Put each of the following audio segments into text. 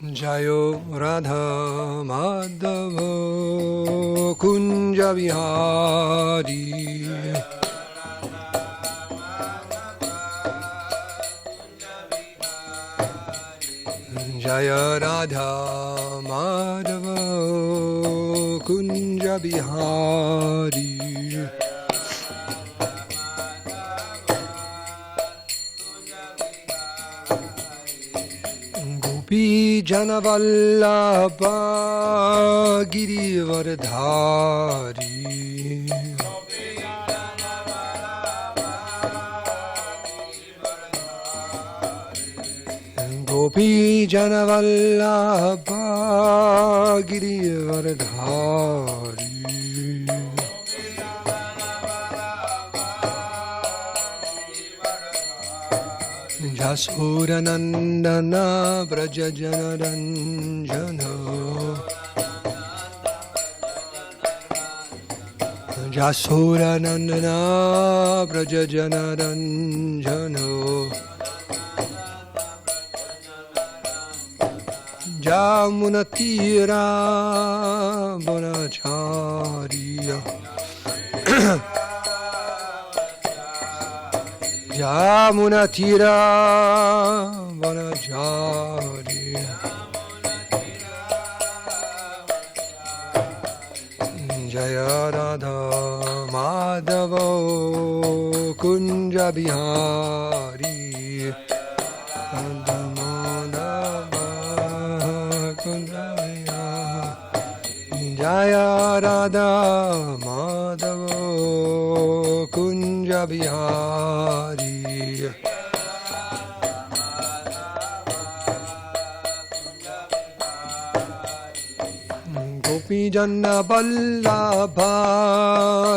Jayo Radha Madhava Kunja Vihari Jaya Radha Madhava Kunja Vihari Gopi Janavallabha Girivardhari Gopi Janavallabha Girivardhari Jasura Nandana Braja Janaranjana Jasura Nandana Braja Janaranjana Jamunatira Bonacharya Jamunatira Vanajari Jaya Radha Madhava Kunja Bihari Radha Madhava Kunja Bihari Jaya Radha Madhava Kunja Bihari Gopi Janna Vallabha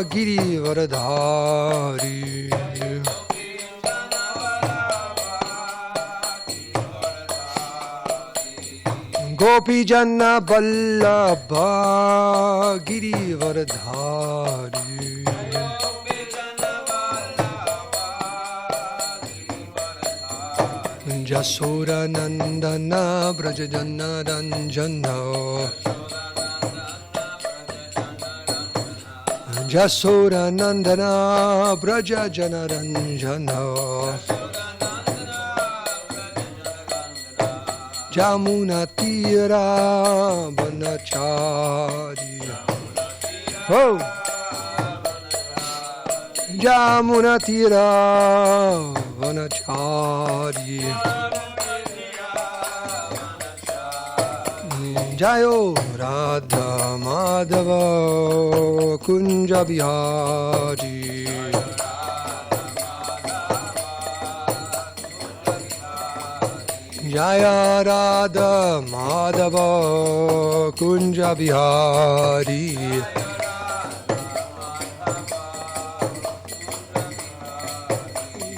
Girivardhari Gopi Janna Vallabha Girivardhari Jasura Nandana Braja Janaranjana Jasura Nandana Braja Janaranjana Jamuna Tira Banachari Oh Jamuna Tira Banachari Jayo Radha Madhava Kunja Bihari Jaya Radha Madhava Kunja Bihari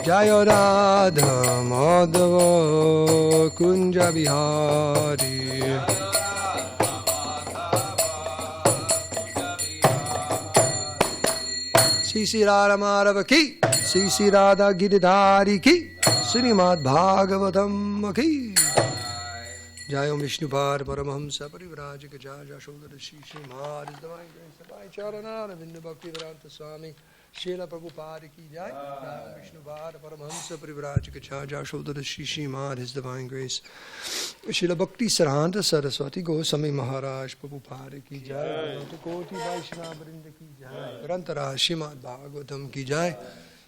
Jaya Radha Madhava Kunja Bihari Sri Radha Madhava ki Sri Radha Giridhari ki srimadbhagavatam ki Jayam Vishnupad Paramahamsa Parivrajika Jaja Shodhara Shri Srimad His Divine Grace Bhai Charanara Vinda Bhakti Vedanta Swami Srila Prabhupada ki Jai Jayam Vishnupad Paramahamsa Parivrajika Jaja Shodhara Shri Srimad His Divine Grace Srila Bhakti Saranta Saraswati Goswami Maharaj Prabhupada ki Jai Koti Vaishnava Vrinda ki Jai Rantara Srimad Bhagavatam ki Jai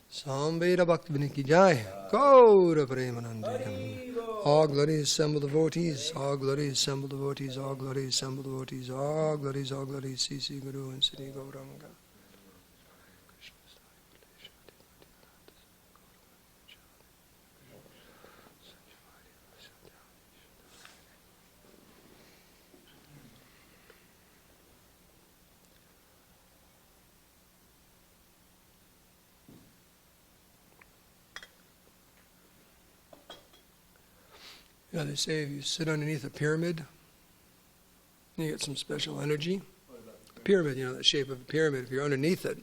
Samveda Bhaktivinoda ki Jai Gaura Premanandayam All glory assemble devotees, all glory assemble devotees, all glory assemble devotees, all glories, CC Guru and Sri Gauranga. You know, they say if you sit underneath a pyramid, you get some special energy. A pyramid, you know, the shape of a pyramid, if you're underneath it,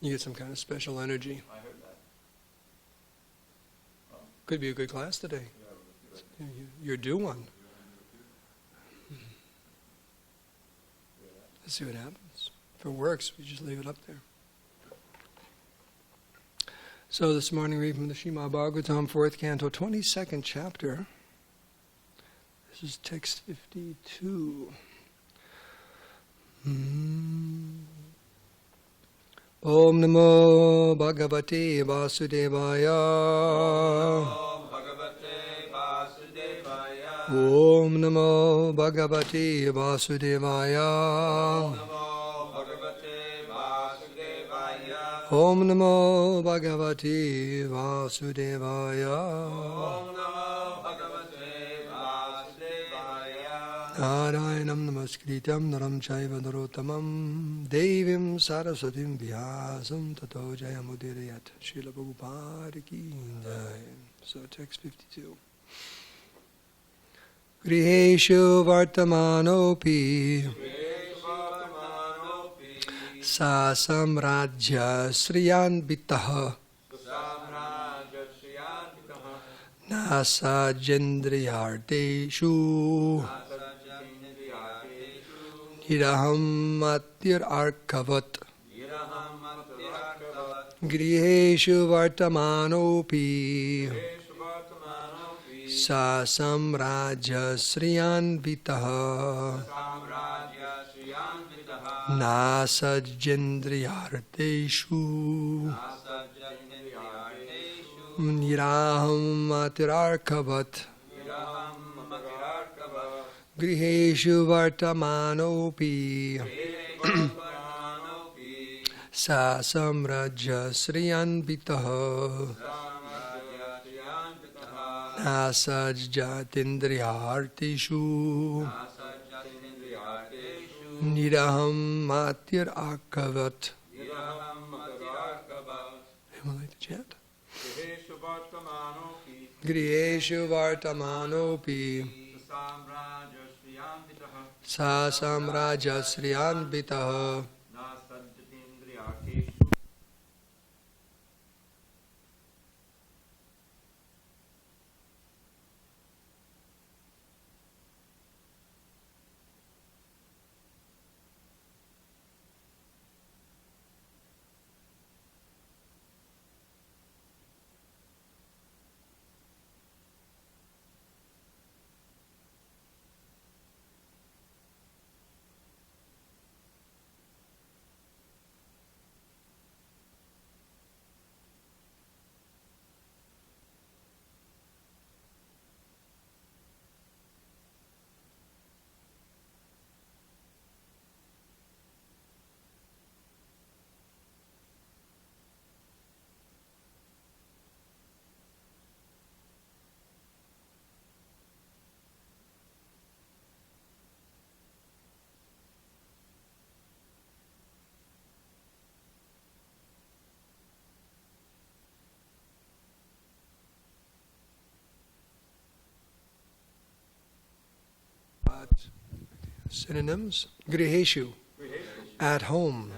you get some kind of special energy. I heard that. Could be a good class today. You're due one. Let's see what happens. If it works, we just leave it up there. So this morning, read from the Srimad Bhagavatam, 4th Canto, 22nd chapter. This is text 52. Om Namo Bhagavate Vasudevaya. Om Namo Bhagavate Vasudevaya. Om Namo Bhagavate Vasudevaya. Narayanam namaskrityam naram chaiva narottamam devim saraswatim vyasam tato jayamudirayat. Srila Prabhupada ki jai. So text 52. Griheshu vartamanopi sa samrajya sriyanvitaha nasa jendriyardeshu niraham matir arkavat griheshu vartamanopi sa samrajya sriyanvitaha nasa jendriyardeshu niraham matirarkavat griheshu vartamanopi sa samrajya sriyanvitaha nasa jatindriyarteshu niraham matirarkavat. Anyone like to chant? Griheshu vartamanopi sa samraja sriyanvitaha Synonyms: Griheshu, at home.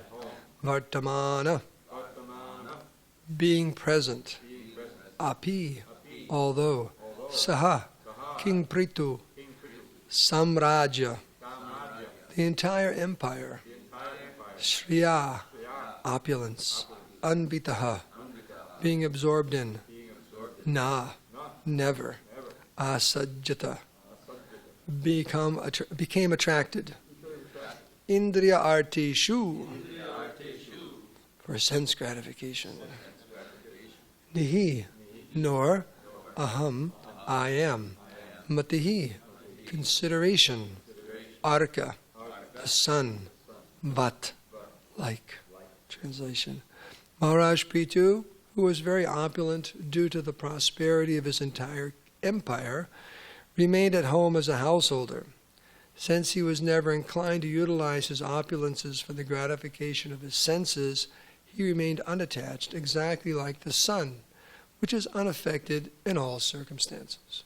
Vartamana, being present. Api, although. Saha, King Prithu. Samraja, the entire empire. Shriya, opulence. Anvitaha, being absorbed in. Na, never. Asajjata, became attracted. Indriya arteshu, for sense gratification. Nihi, nor. Aham, I am. Matihi, consideration. Arka, the sun. Vat, like. Translation. Maharaj Prithu, who was very opulent due to the prosperity of his entire empire, remained at home as a householder. Since he was never inclined to utilize his opulences for the gratification of his senses, he remained unattached, exactly like the sun, which is unaffected in all circumstances.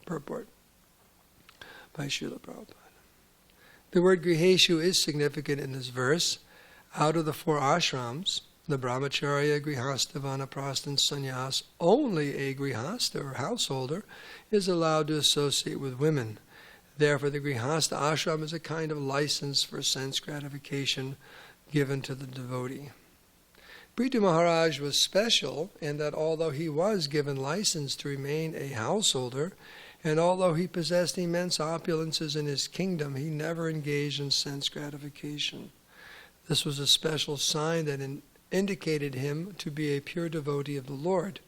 Purport by Srila Prabhupada. The word griheshu is significant in this verse. Out of the 4 ashrams, the brahmacharya, grihastha, vanaprastha, and sannyas, only a grihastha or householder is allowed to associate with women, Therefore, the Grihastha ashram is a kind of license for sense gratification given to the devotee. Prithu Maharaj was special in that although he was given license to remain a householder, and although he possessed immense opulences in his kingdom, he never engaged in sense gratification. This was a special sign that indicated him to be a pure devotee of the Lord.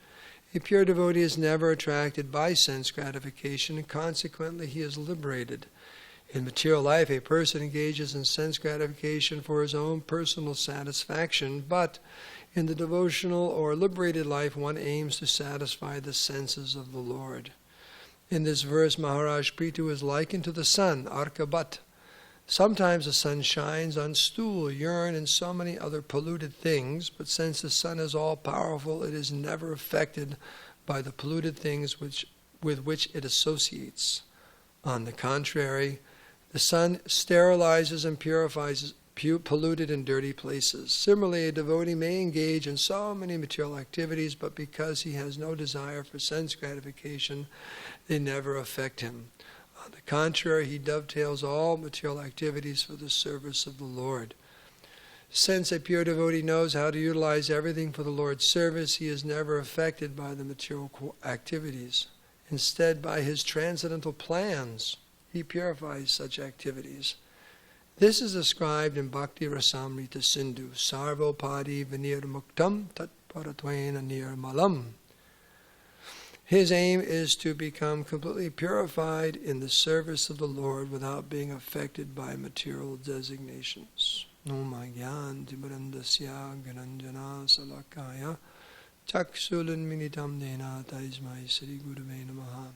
A pure devotee is never attracted by sense gratification, and consequently he is liberated. In material life, a person engages in sense gratification for his own personal satisfaction, but in the devotional or liberated life, one aims to satisfy the senses of the Lord. In this verse, Maharaj Prithu is likened to the sun, Arkabat. Sometimes the sun shines on stool, urine, and so many other polluted things, but since the sun is all-powerful, it is never affected by the polluted things with which it associates. On the contrary, the sun sterilizes and purifies polluted and dirty places. Similarly, a devotee may engage in so many material activities, but because he has no desire for sense gratification, they never affect him. On the contrary, he dovetails all material activities for the service of the Lord. Since a pure devotee knows how to utilize everything for the Lord's service, he is never affected by the material activities. Instead, by his transcendental plans, he purifies such activities. This is described in Bhakti Rasamrita Sindhu, Sarvopadi Vinirmuktam Tat Paratvaina Nirmalam. His aim is to become completely purified in the service of the Lord without being affected by material designations. Nomagyan Tibrandasya Gananjana Salakaya Chaksulan Minitam Dena Taismai Sri Gurave Namaha.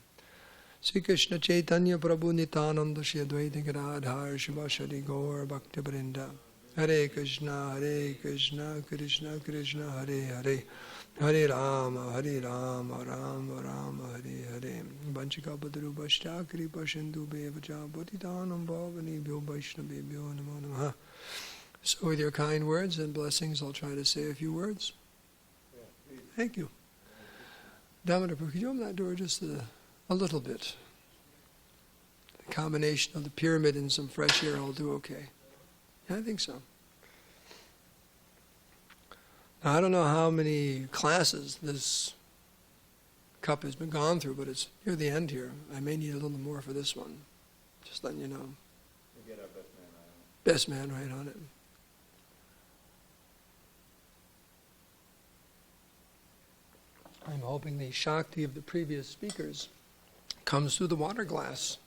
Sri Krishna Chaitanya Prabhu Nityananda Shri Advaita Gadadhar Shivashari Gaur Bhakti Vrinda. Hare Krishna Krishna Krishna Hare Hare Hare Rama Rama Rama Hare Hare Vanchikapadru Bhashtakri Pashindu Bevaja Bhutitanam Bhavani Bhyo Vaishnavebhyo Namo Namaha. So with your kind words and blessings, I'll try to say a few words. Thank you. Damodar, could you open that door just a little bit? The combination of the pyramid and some fresh air will do okay. Yeah, I think so. Now, I don't know how many classes this cup has been gone through, but it's near the end here. I may need a little more for this one. Just letting you know. We'll get our best man right on it. Best man right on it. I'm hoping the Shakti of the previous speakers comes through the water glass.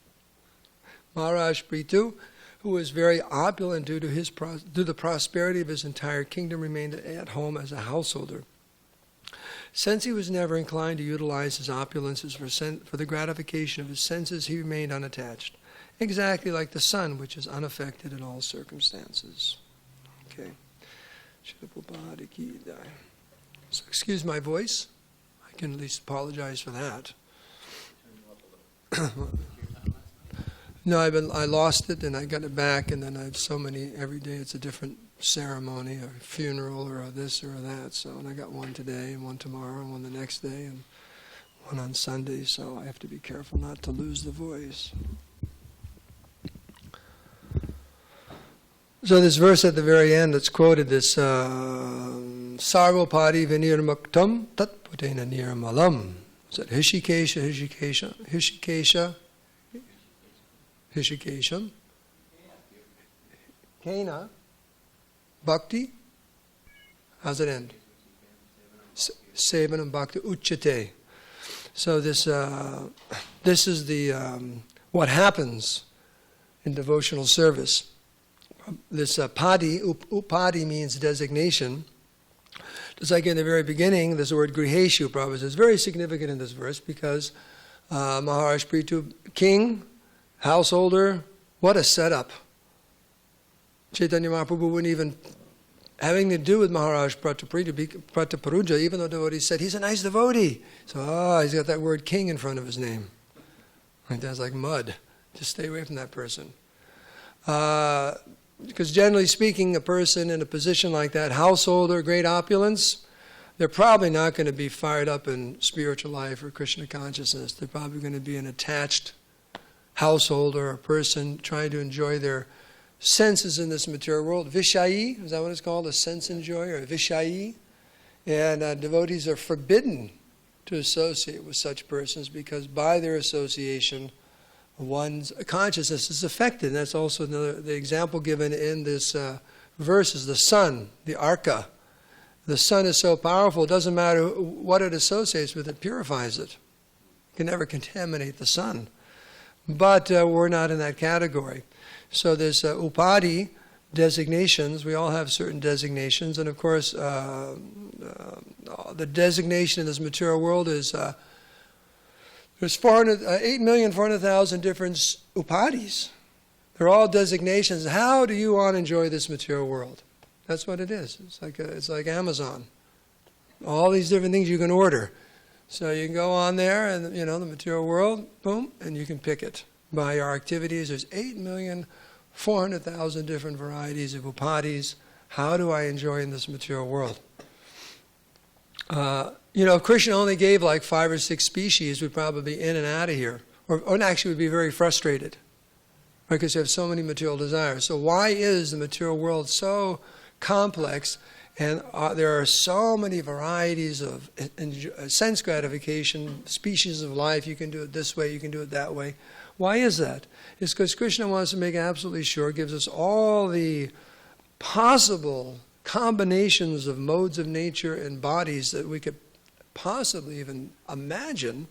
Maharaj Prithu, who was very opulent due to the prosperity of his entire kingdom, remained at home as a householder. Since he was never inclined to utilize his opulences for the gratification of his senses, he remained unattached, exactly like the sun, which is unaffected in all circumstances. Okay. So excuse my voice. I can at least apologize for that. No, I lost it and I got it back, and then I have so many every day. It's a different ceremony, a funeral or a this or a that. So, and I got one today and one tomorrow and one the next day and one on Sunday. So I have to be careful not to lose the voice. So this verse at the very end that's quoted, this Sarvopadi Vinirmuktam Tat Putena Nirmalam. Is that Hishikesha? Kena? Bhakti? How's it end? Sevanam Bhakti Uchate. So this is the what happens in devotional service. This upadi means designation. Just like in the very beginning, this word griheshu, Prabhupada says, is very significant in this verse because Maharaj Prithu, king, householder, what a setup. Chaitanya Mahaprabhu wouldn't even having to do with Maharaj Prataparuja, even though devotee said, he's a nice devotee. So, he's got that word king in front of his name. Like that's like mud. Just stay away from that person. Because generally speaking, a person in a position like that, householder, great opulence, they're probably not going to be fired up in spiritual life or Krishna consciousness. They're probably going to be an attached householder or person trying to enjoy their senses in this material world. Vishayi, is that what it's called? A sense enjoyer, Vishayi. And devotees are forbidden to associate with such persons because by their association, one's consciousness is affected. And that's also the example given in this verse is the sun, the arka. The sun is so powerful, it doesn't matter what it associates with, it purifies it. You can never contaminate the sun. But we're not in that category. So there's upadi, designations. We all have certain designations. And of course, the designation in this material world is there's 8,400,000 different upadis. They're all designations. How do you want to enjoy this material world? That's what it is. It's like Amazon. All these different things you can order. So you can go on there and, the material world, boom, and you can pick it. By our activities, there's 8,400,000 different varieties of upadis. How do I enjoy in this material world? If Krishna only gave like 5 or 6 species, we'd probably be in and out of here. Or actually, we'd be very frustrated. Right? Because you have so many material desires. So why is the material world so complex, and there are so many varieties of sense gratification, species of life? You can do it this way, you can do it that way. Why is that? It's because Krishna wants to make absolutely sure, gives us all the possible combinations of modes of nature and bodies that we could possibly even imagine,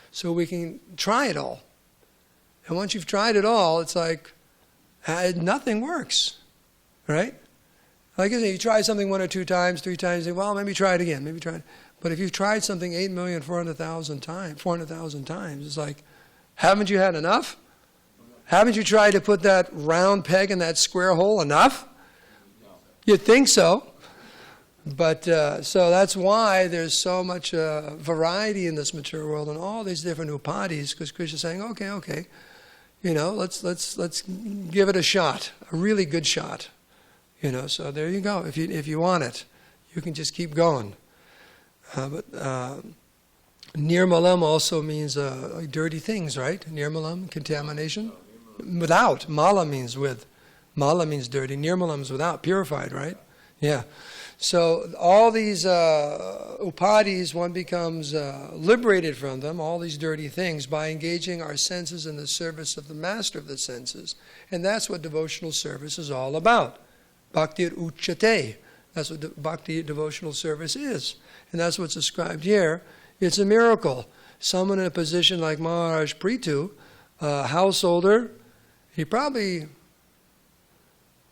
so we can try it all. And once you've tried it all, it's like nothing works, right? Like I say, you try something 1 or 2 times, 3 times, you say, well, maybe try it again, maybe try it. But if you've tried something 8,400,000 times, it's like, haven't you had enough? Haven't you tried to put that round peg in that square hole enough? You'd think so. But so that's why there's so much variety in this material world and all these different upadis, because Krishna's saying, okay, let's give it a shot, a really good shot. So there you go. If you want it, you can just keep going. But nirmalam also means like dirty things, right? Nirmalam, contamination. Without. Mala means with. Mala means dirty. Nirmalam is without, purified, right? Yeah. So all these upadis, one becomes liberated from them, all these dirty things, by engaging our senses in the service of the master of the senses. And that's what devotional service is all about. Bhakti uchate. That's what bhakti devotional service is. And that's what's described here. It's a miracle. Someone in a position like Maharaj Prithu, a householder, he probably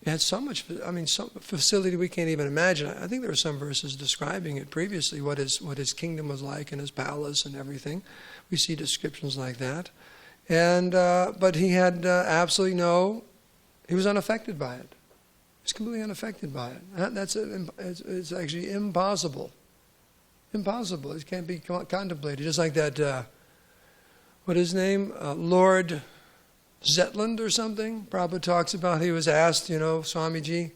had so much, some facility we can't even imagine. I think there were some verses describing it previously, what his kingdom was like and his palace and everything. We see descriptions like that. And but he had he was unaffected by it. He was completely unaffected by it. It's actually impossible. Impossible. It can't be contemplated. Just like that, what is his name? Lord Zetland or something. Prabhupada talks about, he was asked, Swamiji,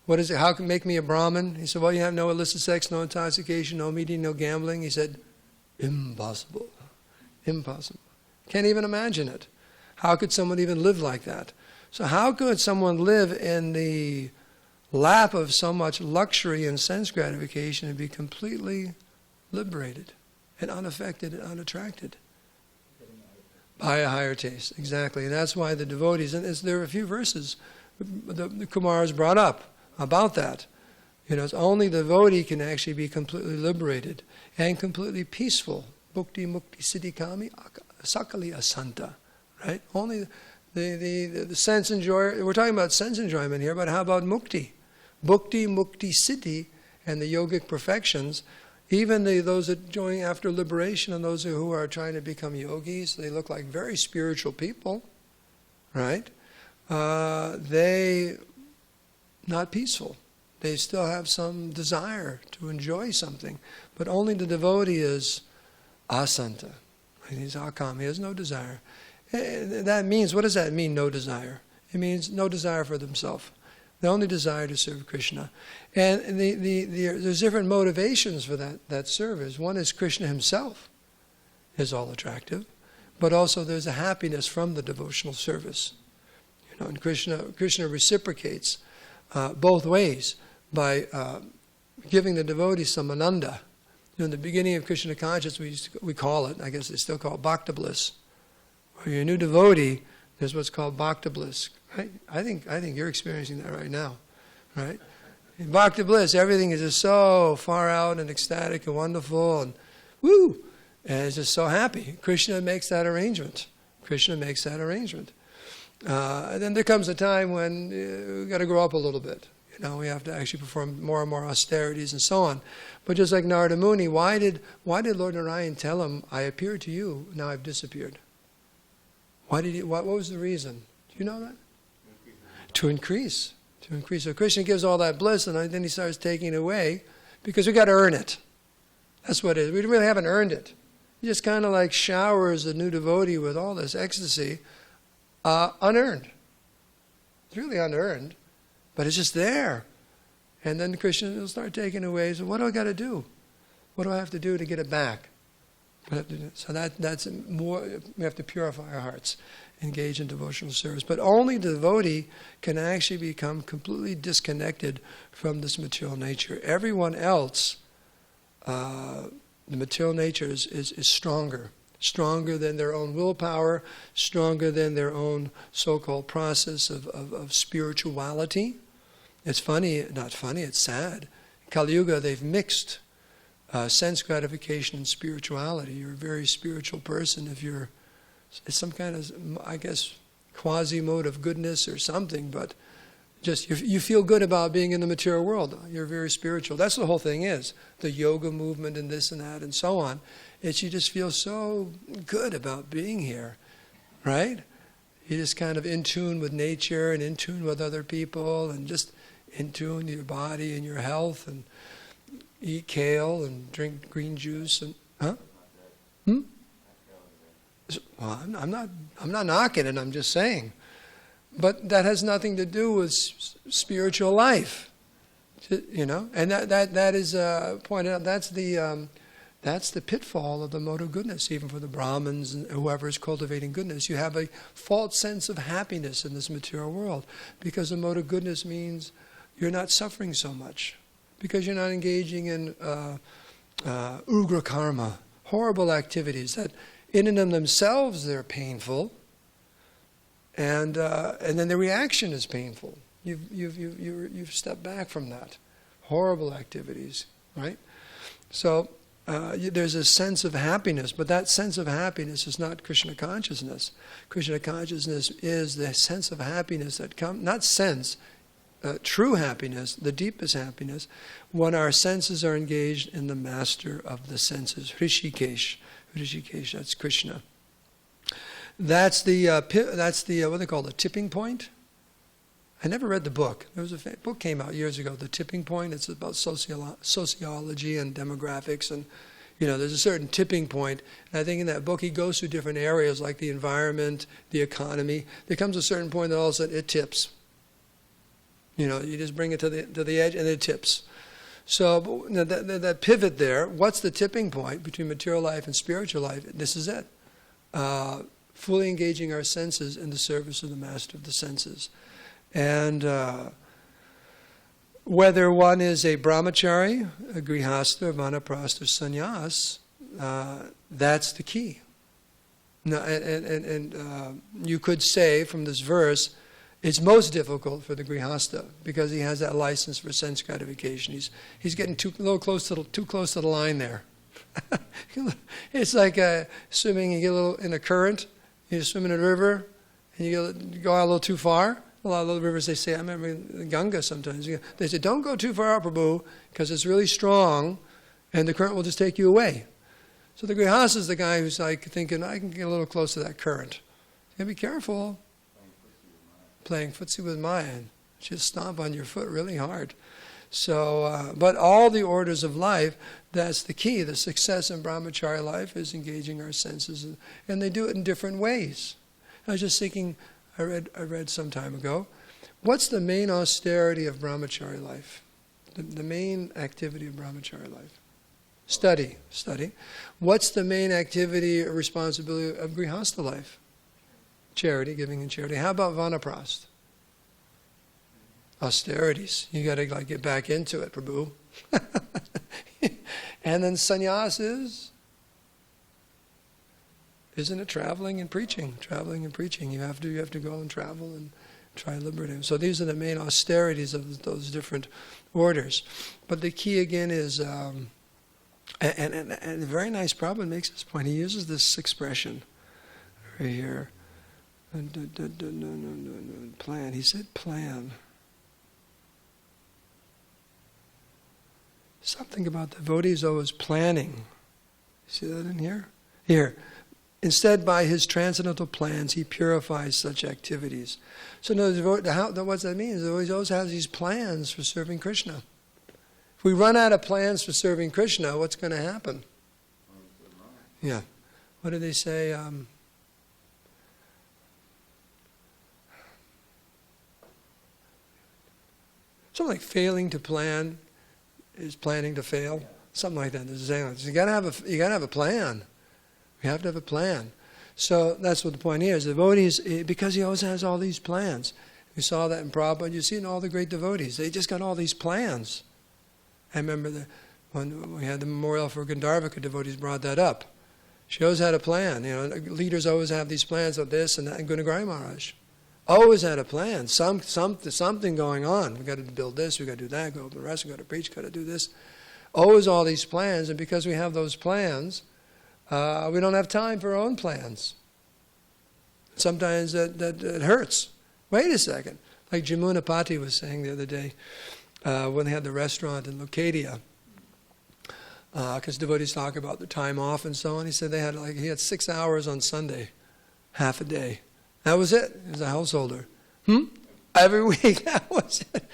what is it? How can make me a Brahmin? He said, well, you have no illicit sex, no intoxication, no meeting, no gambling. He said, impossible. Impossible. Can't even imagine it. How could someone even live like that? So how could someone live in the lap of so much luxury and sense gratification and be completely liberated and unaffected and unattracted? By a higher taste, exactly. And that's why the devotees, and there are a few verses the Kumars brought up about that. It's only the devotee can actually be completely liberated and completely peaceful. Bhukti mukti siddhi kami sakali asanta. Right? Only the sense enjoyer, we're talking about sense enjoyment here, but how about mukti? Bhukti mukti siddhi and the yogic perfections. Even those that join after liberation and those who are trying to become yogis, they look like very spiritual people, right? They not peaceful. They still have some desire to enjoy something. But only the devotee is asanta. He's akam. He has no desire. That means, what does that mean, no desire? It means no desire for themselves. They only desire to serve Krishna. And there's different motivations for that service. One is Krishna himself is all attractive. but also there's a happiness from the devotional service. And Krishna reciprocates both ways by giving the devotee some ananda. In the beginning of Krishna consciousness, we call it, I guess they still call it bhakti bliss. When you're a new devotee, there's what's called bhakti bliss. Right? I think you're experiencing that right now, right? In bhakti bliss, everything is just so far out and ecstatic and wonderful and woo, and it's just so happy. Krishna makes that arrangement. And then there comes a time when we've got to grow up a little bit. We have to actually perform more and more austerities and so on. But just like Narada Muni, why did Lord Narayan tell him, I appeared to you, now I've disappeared? What was the reason? Do you know that? To increase. So Krishna gives all that bliss and then he starts taking it away because we got to earn it. That's what it is. We really haven't earned it. He just kind of like showers the new devotee with all this ecstasy, unearned. It's really unearned, but it's just there. And then Krishna will start taking away. So what do I got to do? What do I have to do to get it back? So that's more. We have to purify our hearts, engage in devotional service. But only the devotee can actually become completely disconnected from this material nature. Everyone else, the material nature is stronger than their own willpower, stronger than their own so-called process of spirituality. It's it's sad. In Kali Yuga, they've mixed sense gratification and spirituality. You're a very spiritual person if it's some kind of, I guess, quasi-mode of goodness or something, but just you feel good about being in the material world. You're very spiritual. That's what the whole thing is. The yoga movement and this and that and so on. It's you just feel so good about being here, right? You're just kind of in tune with nature and in tune with other people and just in tune with your body and your health and eat kale and drink green juice and Well, I'm not knocking it. I'm just saying, but that has nothing to do with spiritual life, And that is pointed out. That's the pitfall of the mode of goodness, even for the Brahmins and whoever is cultivating goodness. You have a false sense of happiness in this material world because the mode of goodness means you're not suffering so much because you're not engaging in ugra karma, horrible activities that in and of themselves they're painful, and then the reaction is painful. You've stepped back from that horrible activities, right? So. There's a sense of happiness, but that sense of happiness is not Krishna consciousness. Krishna consciousness is the sense of happiness that comes, not sense, true happiness, the deepest happiness, when our senses are engaged in the master of the senses, Hrishikesh. Hrishikesh, that's Krishna. That's the what they call the tipping point. I never read the book. There was a book came out years ago, The Tipping Point. It's about sociology and demographics, and there's a certain tipping point. And I think in that book he goes through different areas like the environment, the economy. There comes a certain point that all of a sudden it tips. You just bring it to the edge and it tips. So that pivot there, what's the tipping point between material life and spiritual life? This is it. Fully engaging our senses in the service of the master of the senses. And whether one is a brahmachari, a grihastha, a vanaprastha, sannyas, that's the key. Now, and you could say from this verse, it's most difficult for the grihastha because he has that license for sense gratification. He's getting too close to the line there. It's like swimming. You get a little in a current. You swim in a river, and you go out a little too far. A lot of the rivers, they say, I remember in Ganga sometimes, they say, don't go too far up, Prabhu, because it's really strong, and the current will just take you away. So the grihastha is the guy who's like thinking, I can get a little close to that current. You gotta be careful. Playing footsie with Maya. Just stomp on your foot really hard. So, but all the orders of life, that's the key. The success in brahmachari life is engaging our senses, and they do it in different ways. I was just thinking, I read some time ago, what's the main austerity of brahmachari life? The main activity of brahmachari life? Study. What's the main activity or responsibility of grihastha life? Charity, giving and charity. How about vanaprast? Austerities. You got to get back into it, Prabhu. And then sannyas isn't it traveling and preaching? Traveling and preaching. You have to go and travel and try to liberate him. So these are the main austerities of those different orders. But the key again is, and a very nice Prabhupada makes this point. He uses this expression right here. Plan. He said plan. Something about devotees always planning. See that in here? Here. Instead, by his transcendental plans, he purifies such activities. So, no, what that means? He always has these plans for serving Krishna. If we run out of plans for serving Krishna, what's going to happen? Yeah. What do they say? Something like failing to plan is planning to fail. Something like that. You got to have a plan. We have to have a plan. So that's what the point here is. Devotees, because he always has all these plans. We saw that in Prabhupada. You see in all the great devotees. They just got all these plans. I remember when we had the memorial for Gandharvika, devotees brought that up. She always had a plan. Leaders always have these plans of this and that. And Gunagari Maharaj always had a plan. Something going on. We got to build this. We got to do that. Go to the rest. We got to preach. Got to do this. Always all these plans. And because we have those plans, we don't have time for our own plans. Sometimes that hurts. Wait a second. Like Jamuna Pati was saying the other day, when they had the restaurant in Locadia, because devotees talk about their time off and so on. He said he had 6 hours on Sunday, half a day. That was it. He was a householder. Every week, that was it.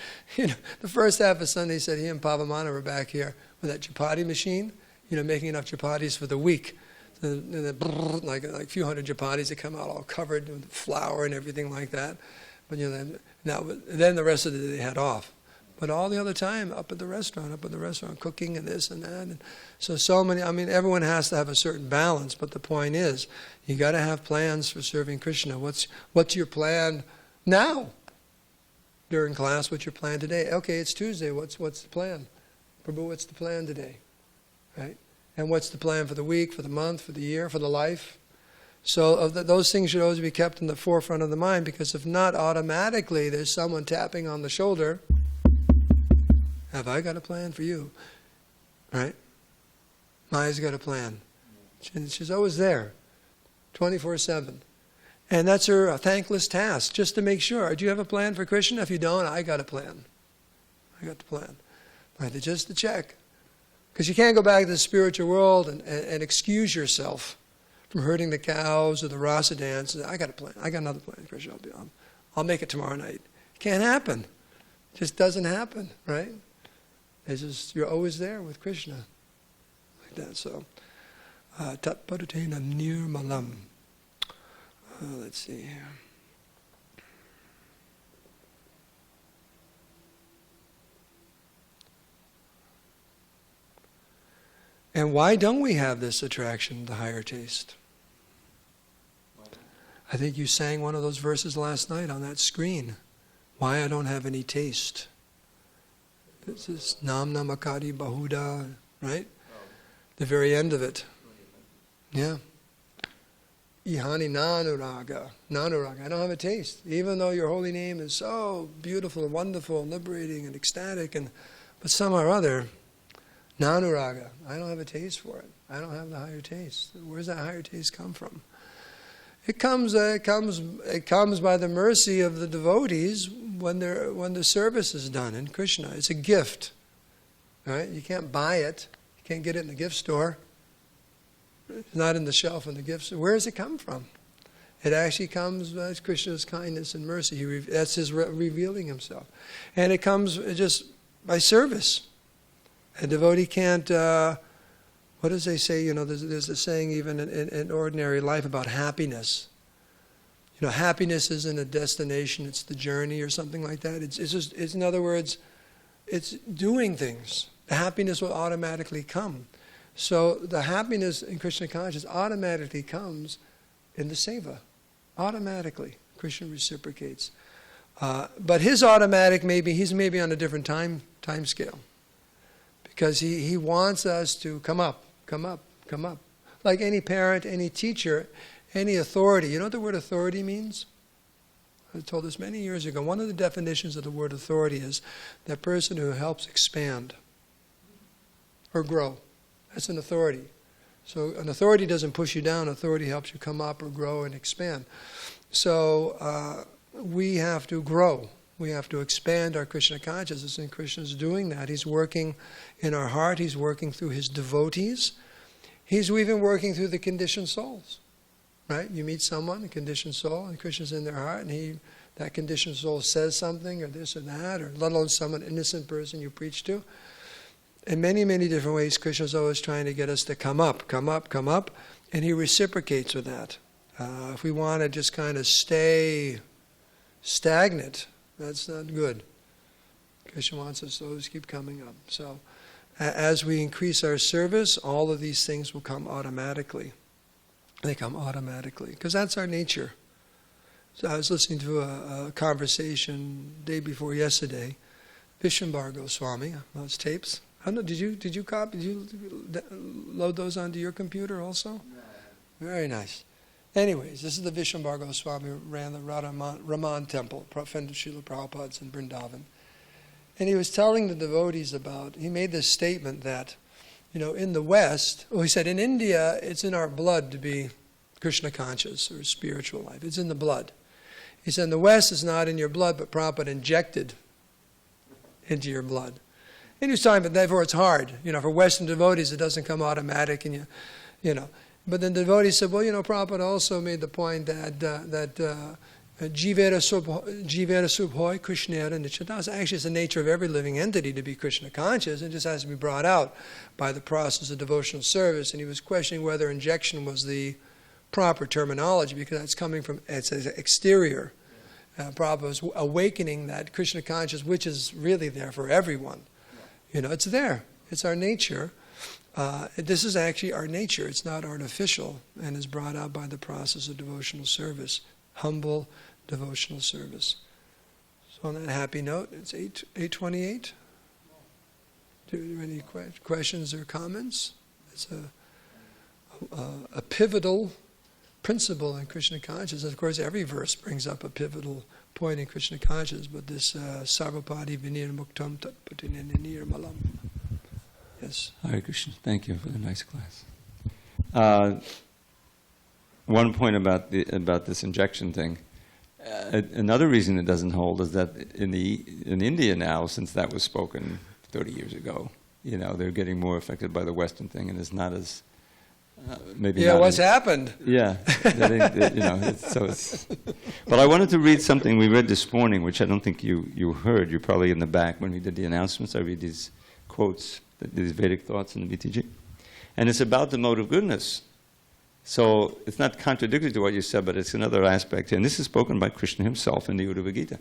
The first half of Sunday, he said he and Pavamana were back here with that chapati machine, making enough chapatis for the week. Like a few hundred chapatis that come out all covered with flour and everything like that. But then the rest of the day they had off. But all the other time up at the restaurant, cooking and this and that. And so many, everyone has to have a certain balance, but the point is, you got to have plans for serving Krishna. What's your plan now? During class, what's your plan today? Okay, it's Tuesday, what's the plan? Prabhu, what's the plan today? Right? And what's the plan for the week, for the month, for the year, for the life? So those things should always be kept in the forefront of the mind, because if not, automatically there's someone tapping on the shoulder. Have I got a plan for you? Right? Maya's got a plan. She's always there, 24/7. And that's her thankless task, just to make sure. Do you have a plan for Krishna? If you don't, I got a plan. I got the plan. Right, just to check. Because you can't go back to the spiritual world and excuse yourself from herding the cows or the rasa dance. I got a plan. I got another plan, Krishna. I'll make it tomorrow night. It can't happen. It just doesn't happen, right? It's just, you're always there with Krishna. Like that, so. Tat padatena nirmalam. Let's see here. And why don't we have this attraction, the higher taste? I think you sang one of those verses last night on that screen. Why I don't have any taste. This is Nam Namakadi Bahuda, right? The very end of it. Yeah. Ihani Nanuraga. Nanuraga. I don't have a taste. Even though your holy name is so beautiful and wonderful and liberating and ecstatic, but somehow or other, Nanuraga. I don't have a taste for it. I don't have the higher taste. Where does that higher taste come from? It comes by the mercy of the devotees when the service is done in Krishna. It's a gift, right? You can't buy it. You can't get it in the gift store. It's not in the shelf in the gift store. Where does it come from? It actually comes by Krishna's kindness and mercy. That's his revealing himself, and it comes just by service. A devotee can't, what does they say? There's a saying even in ordinary life about happiness. Happiness isn't a destination, it's the journey or something like that. It's in other words, it's doing things. The happiness will automatically come. So the happiness in Krishna consciousness automatically comes in the seva. Automatically, Krishna reciprocates. But his automatic, he's maybe on a different time scale. Because he wants us to come up. Like any parent, any teacher, any authority. You know what the word authority means? I was told this many years ago. One of the definitions of the word authority is that person who helps expand or grow. That's an authority. So an authority doesn't push you down. Authority helps you come up or grow and expand. So we have to grow. We have to expand our Krishna consciousness, and Krishna's doing that. He's working in our heart. He's working through his devotees. He's even working through the conditioned souls. Right? You meet someone, a conditioned soul, and Krishna's in their heart, and that conditioned soul says something, or this or that, or let alone someone innocent person you preach to. In many, many different ways, Krishna's always trying to get us to come up, and he reciprocates with that. If we want to just kind of stay stagnant, that's not good. Krishna wants us to always keep coming up. So, as we increase our service, all of these things will come automatically. They come automatically, because that's our nature. So I was listening to a conversation day before yesterday. Vishwambar Goswami, those tapes. I don't know, did you copy? Did you load those onto your computer also? No. Very nice. Anyways, this is the Vishwambar Goswami who ran the Raman Temple, friend of Srila Prabhupada's in Vrindavan. And he was telling the devotees he made this statement that, in the West, he said, in India, it's in our blood to be Krishna conscious or spiritual life. It's in the blood. He said, in the West, it's not in your blood, but Prabhupada injected into your blood. And he was talking about, therefore it's hard. For Western devotees, it doesn't come automatic, and But then the devotees said, Prabhupada also made the point that Jivera Subhoy Krishnera Nichadasa. Actually, it's the nature of every living entity to be Krishna conscious. It just has to be brought out by the process of devotional service. And he was questioning whether injection was the proper terminology, because that's coming from, it's exterior. Prabhupada was awakening that Krishna conscious, which is really there for everyone. It's there. It's our nature. This is actually our nature. It's not artificial, and is brought out by the process of devotional service. Humble devotional service. So on that happy note, it's 8:28. Do you have any questions or comments? It's a pivotal principle in Krishna consciousness. Of course, every verse brings up a pivotal point in Krishna consciousness, but this sarvapadi vinir muktam tatpatinir nirmalam. Yes. Hare Krishna. Thank you for the nice class. One point about this injection thing. Another reason it doesn't hold is that in India now, since that was spoken 30 years ago, they're getting more affected by the Western thing, and it's not as maybe. Yeah, what's happened? Yeah, But I wanted to read something we read this morning, which I don't think you heard. You're probably in the back when we did the announcements. I read these quotes, these Vedic thoughts in the BTG, and it's about the mode of goodness. So it's not contradictory to what you said, but it's another aspect. And this is spoken by Krishna himself in the Uddhava Gita.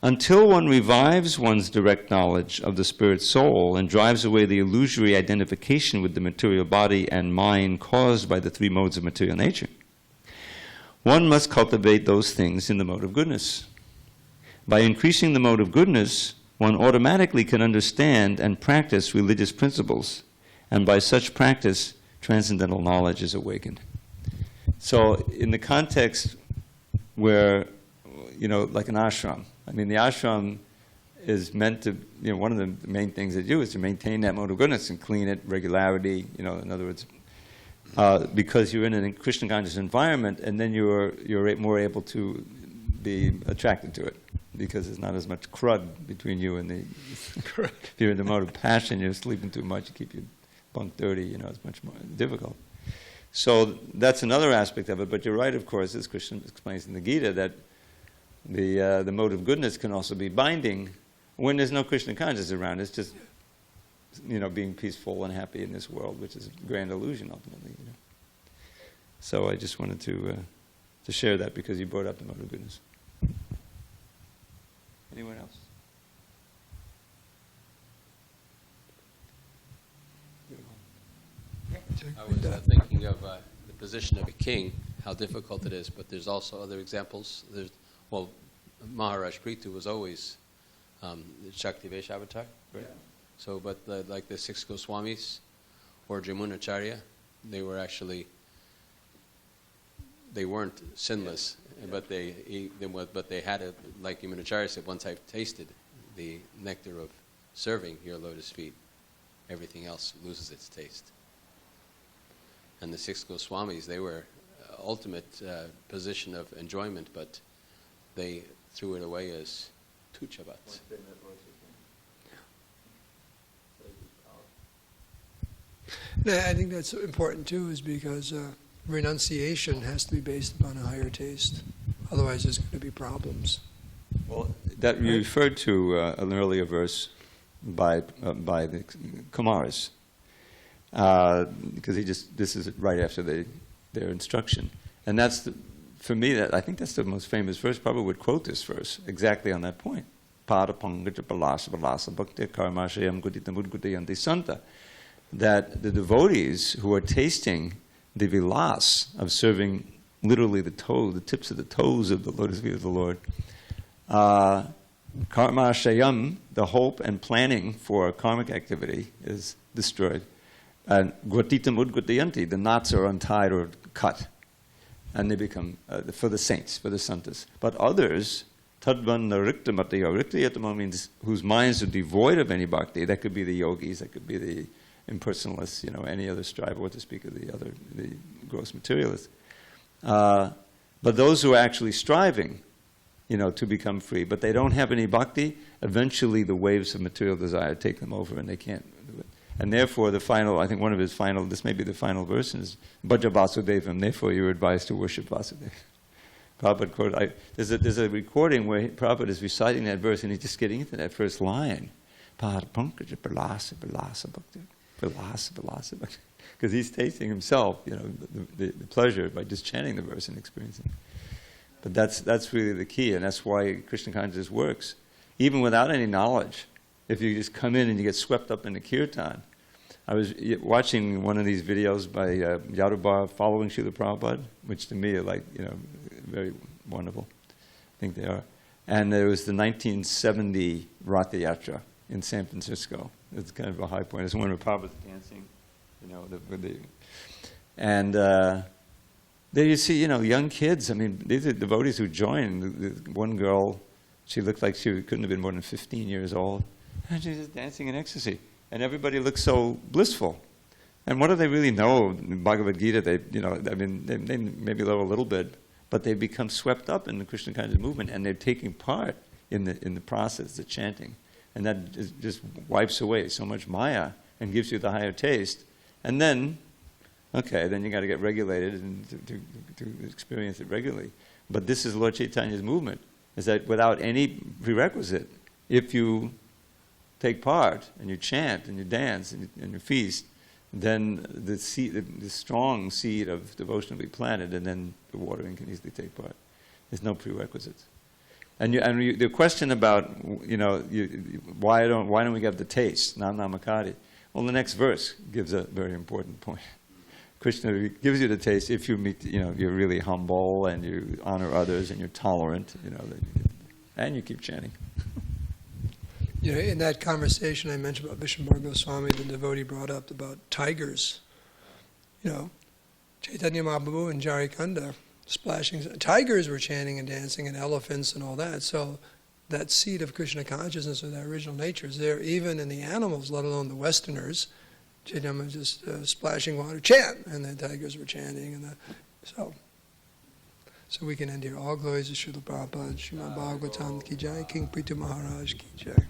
Until one revives one's direct knowledge of the spirit soul and drives away the illusory identification with the material body and mind caused by the three modes of material nature, one must cultivate those things in the mode of goodness. By increasing the mode of goodness, one automatically can understand and practice religious principles, and by such practice, transcendental knowledge is awakened. So in the context where, like an ashram, the ashram is meant to, one of the main things they do is to maintain that mode of goodness and clean it, regularity, in other words, because you're in a Krishna conscious environment, and then you're more able to be attracted to it, because there's not as much crud between you and the, if you're in the mode of passion, you're sleeping too much, you keep your bunk dirty, it's much more difficult. So that's another aspect of it, but you're right, of course, as Krishna explains in the Gita, that the mode of goodness can also be binding when there's no Krishna consciousness around. It's just, being peaceful and happy in this world, which is a grand illusion ultimately. So I just wanted to share that because you brought up the mode of goodness. Anyone else? I was thinking of the position of a king, how difficult it is, but there's also other examples. Maharaj Prithu was always Shaktivesh avatar, right? Yeah. So, but like the six Goswamis or Jamunacharya, they weren't sinless, but they had it, like Yamunacharya said, once I've tasted the nectar of serving your lotus feet, everything else loses its taste. And the six Goswamis, they were ultimate position of enjoyment, but they threw it away as tuchavat. I think that's important too, is because renunciation has to be based upon a higher taste. Otherwise, there's going to be problems. Well, that you referred to an earlier verse by the Kumars, because this is right after their instruction, and that's for me, I think that's the most famous verse. Prabhupada would quote this verse exactly on that point. That the devotees who are tasting the vilas of serving literally the tips of the toes of the lotus feet of the Lord, karma shayam, the hope and planning for karmic activity is destroyed. And gwatitam udgatayanti, the knots are untied or cut, and they become for the saints, for the santas. But others, tadvan nariktamatiya, riktayatama means whose minds are devoid of any bhakti. That could be the yogis, that could be the impersonalists, any other striver, what to speak of the gross materialists. But those who are actually striving, to become free, but they don't have any bhakti, eventually the waves of material desire take them over and they can't do it. And therefore I think one of his final, this may be the final verse, is Bhaja Vasudevam, therefore you're advised to worship Vasudeva. Prabhupada quote, there's a recording where Prabhupada is reciting that verse and he's just getting into that first line. Because he's tasting himself, the pleasure by just chanting the verse and experiencing it. But that's really the key, and that's why Krishna consciousness works. Even without any knowledge, if you just come in and you get swept up in the kirtan. I was watching one of these videos by Yadubar following Srila Prabhupada, which to me are very wonderful. I think they are. And there was the 1970 Ratha Yatra in San Francisco. It's kind of a high point. It's one where Prabhupada's dancing, and there you see, young kids. I mean, these are devotees who joined. One girl, she looked like she couldn't have been more than 15 years old, and she's just dancing in ecstasy. And everybody looks so blissful. And what do they really know? In Bhagavad Gita, they maybe know a little bit, but they become swept up in the Krishna consciousness movement, and they're taking part in the process, the chanting. And that just wipes away so much maya and gives you the higher taste. And then, then you got to get regulated and to experience it regularly. But this is Lord Chaitanya's movement, is that without any prerequisite, if you take part and you chant and you dance and you feast, then the strong seed of devotion will be planted, and then the watering can easily take part. There's no prerequisites. And the question about why don't we get the taste, namakari? Well, the next verse gives a very important point. Krishna gives you the taste if you meet, you're really humble and you honor others and you're tolerant, and you keep chanting. In that conversation I mentioned about Vishnu Goswami, the devotee brought up about tigers. Chaitanya Mahaprabhu and Jarikanda splashing. Tigers were chanting and dancing, and elephants and all that. So that seed of Krishna consciousness, or that original nature, is there even in the animals, let alone the Westerners. Chaitanya was just splashing water, chant, and the tigers were chanting. So we can end here. All glories to Srila Prabhupada, Srimad Bhagavatam ki jai, King Prithu Maharaj ki jai.